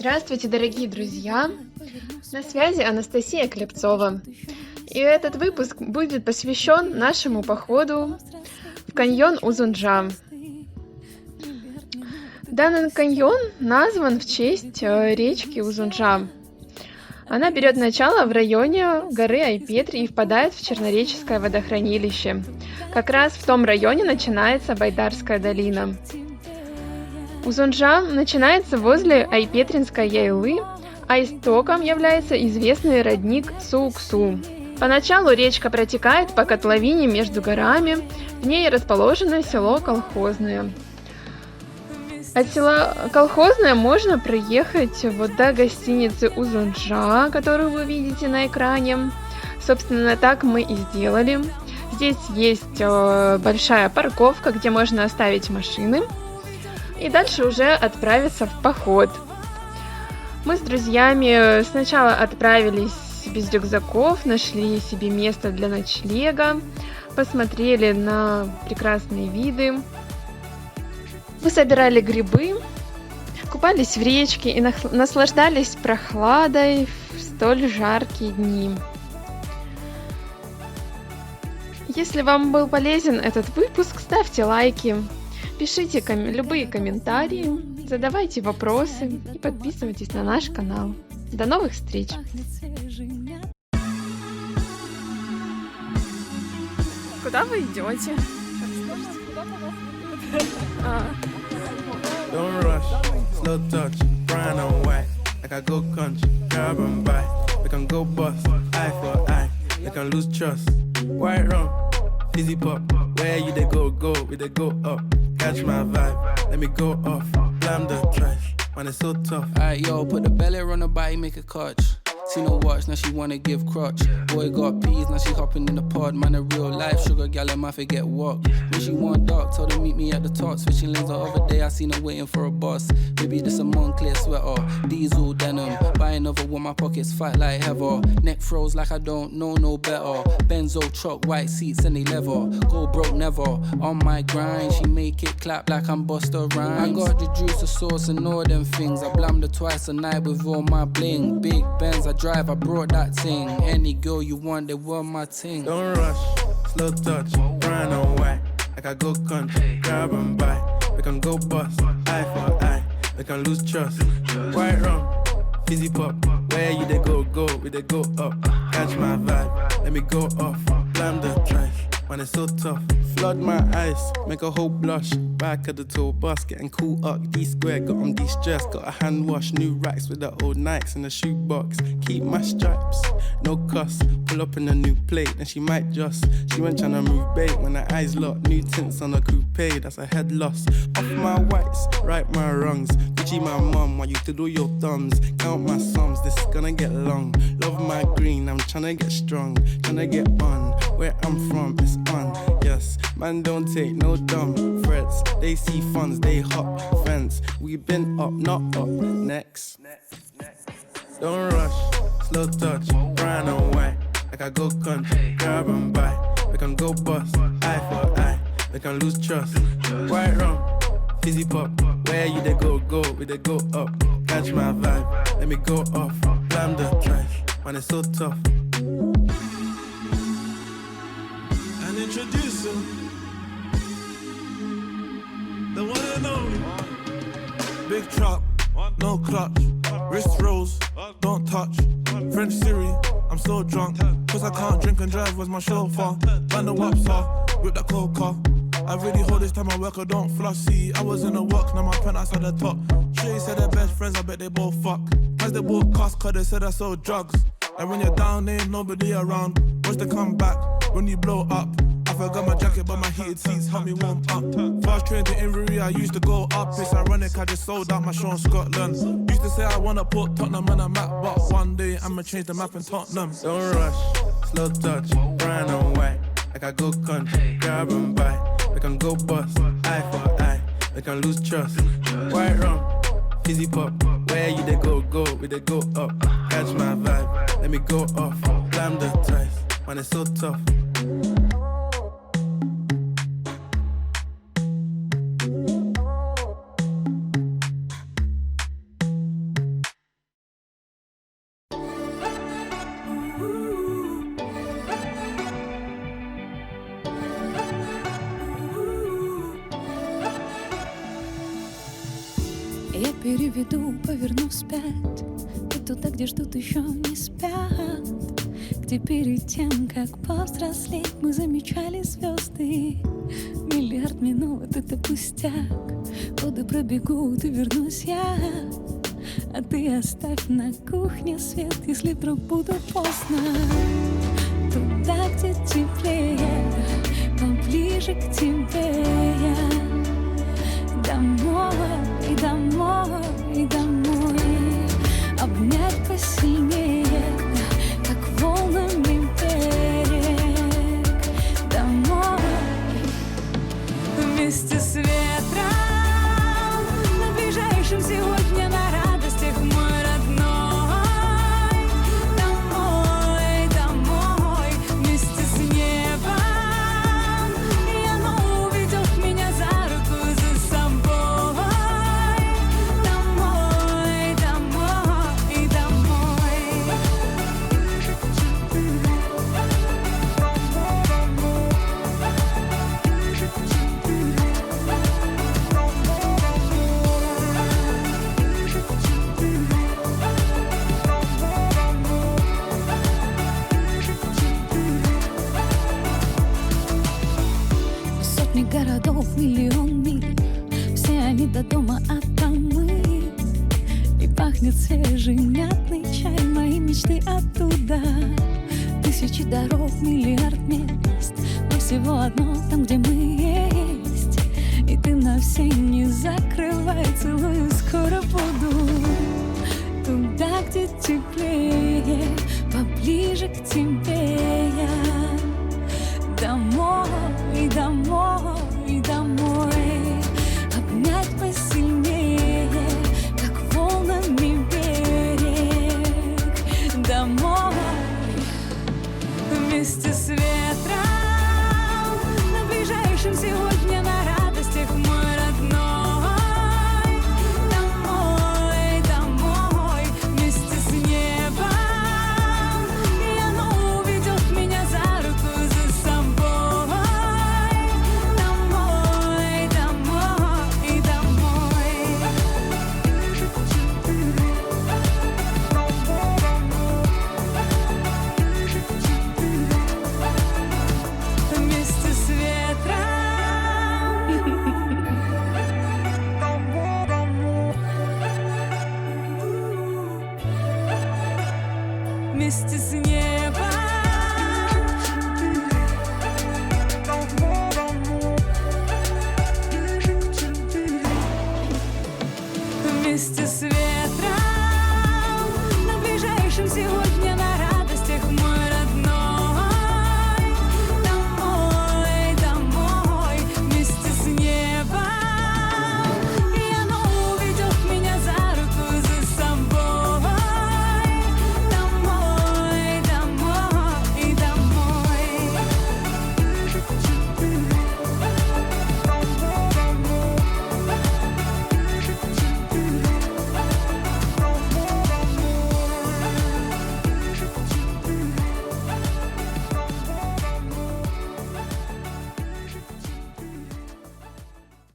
Здравствуйте, дорогие друзья! На связи Анастасия Клепцова. И этот выпуск будет посвящен нашему походу в каньон Узунджа. Данный каньон назван в честь речки Узунджа. Она берет начало в районе горы Айпетри и впадает в Чернореческое водохранилище. Как раз в том районе начинается Байдарская долина. Узунджа начинается возле Айпетринской яйлы, а истоком является известный родник Сууксу. Поначалу речка протекает по котловине между горами, в ней расположено село Колхозное. От села Колхозное можно проехать вот до гостиницы Узунджа, которую вы видите на экране. Собственно, так мы и сделали. Здесь есть большая парковка, где можно оставить машины. И дальше уже отправиться в поход. Мы с друзьями сначала отправились без рюкзаков, нашли себе место для ночлега, посмотрели на прекрасные виды. Мы собирали грибы, купались в речке и наслаждались прохладой в столь жаркие дни. Если вам был полезен этот выпуск, ставьте лайки. Пишите любые комментарии, задавайте вопросы и подписывайтесь на наш канал. До новых встреч! Куда вы идете? Don't rush, slow touch, brown and white. Like I go country, grab and buy. We can go bust, eye for eye. We can lose trust. White rum, fizzy pop. Where you they go, we they go up. Catch my vibe, let me go off. Blam the trash, man it's so tough. Alright, yo, put the belly on the body, make a catch. See no watch, now she wanna give crotch. Boy got peas, now she hopping in the pod. Man, a real life sugar gal, I might forget what. When she want dark, told her meet me at the top. Switching lanes the other day, I seen her waiting for a bus. Maybe this a Moncler sweater, diesel denim. Buy another one, my pockets fight like heather. Neck froze like I don't know no better. Benzo truck, white seats and they leather. Go broke never, on my grind. She make it clap like I'm Busta Rhymes. I got the juice, the sauce and all them things. I blammed her twice a night with all my bling. Big Benz, I drive, I brought that thing. Any girl you want, they want my thing. Don't rush, slow touch, brown and white. Like I go country, grab and buy. We can go bust, eye for eye. We can lose trust. White rum, fizzy pop. Where you they go, we they go up. Catch my vibe, let me go off. Blam the trash, man it's so tough. Flood my eyes, make a whole blush. Back of the tour bus, getting cool up. D-square, got on de-stress. Got a hand wash, new racks with the old Nikes in the shoebox. Keep my stripes, no cuss. Pull up in a new plate, and she might just. She went tryna move bait when her eyes locked. New tints on a coupe, that's a head loss. Off my whites, right my wrongs. Gucci my mum, while you do your thumbs. Count my sums, this is gonna get long. Love my green, I'm tryna get strong. Tryna get on, where I'm from, it's on. Yes, man don't take no dumb threats. They see funds, they hop fence. We been up, not up. Next. Don't rush, slow touch, brown and white. Like I go country, grab and buy. We can go bust, eye for eye. We can lose trust. White rum, fizzy pop. Where you they go, we they go up. Catch my vibe, let me go off. Blam the trash, man it's so tough. And introducing the one and only big truck, no clutch, wrist rolls, don't touch. French Siri, I'm so drunk, cause I can't drink and drive, was my chauffeur. Find the waps off, whip that coca. I really hold this time I work, I don't floss. See, I was in the work, now my penthouse at the top. Shay said they're best friends, I bet they both fuck. Cause they both cost, cause they said I sold drugs. And when you're down, there ain't nobody around. Watch they come back, when you blow up. I forgot my jacket, but my heated seats help me warm up. Fast train to Inverie, I used to go up. It's ironic, I just sold out my show in Scotland. Used to say I wanna put Tottenham on a map, but one day I'ma change the map in Tottenham. Don't rush, slow touch, brown and white. Like I go country, grab and buy. We can go bust, eye for eye. We can lose trust. White rum, fizzy pop. Where you they go, we they go up. Catch my vibe, let me go off. Blam the trash, man it's so tough. переведу, поверну вспять и туда, где ждут еще не спят, где перед тем, как повзрослеть, мы замечали звезды. Миллиард минут — это пустяк, годы пробегут и вернусь я, а ты оставь на кухне свет, если вдруг буду поздно. Туда, где теплее, поближе к тебе я. Домой, и домой, и домой. Обнять посильнее, как волнами берег. Домой, вместе с ветром, на ближайшем сегодня на радостях мой родной. Домой, домой, вместе с небом, и оно уведет меня за руку, за собой. Домой, домой и домой. Сотни городов, миллион миль, все они до дома, а там мы. И пахнет свежий мятный чай, мои мечты оттуда. Тысячи дорог, миллиард мест, но всего одно там, где мы есть. И ты на все не закрывай, целую, скоро буду. Туда, где теплее, поближе к тебе я. Домой, и домой, и домой. Обнять посильнее, как волнами берег. Домой, вместе с ветром, на ближайшем сегодня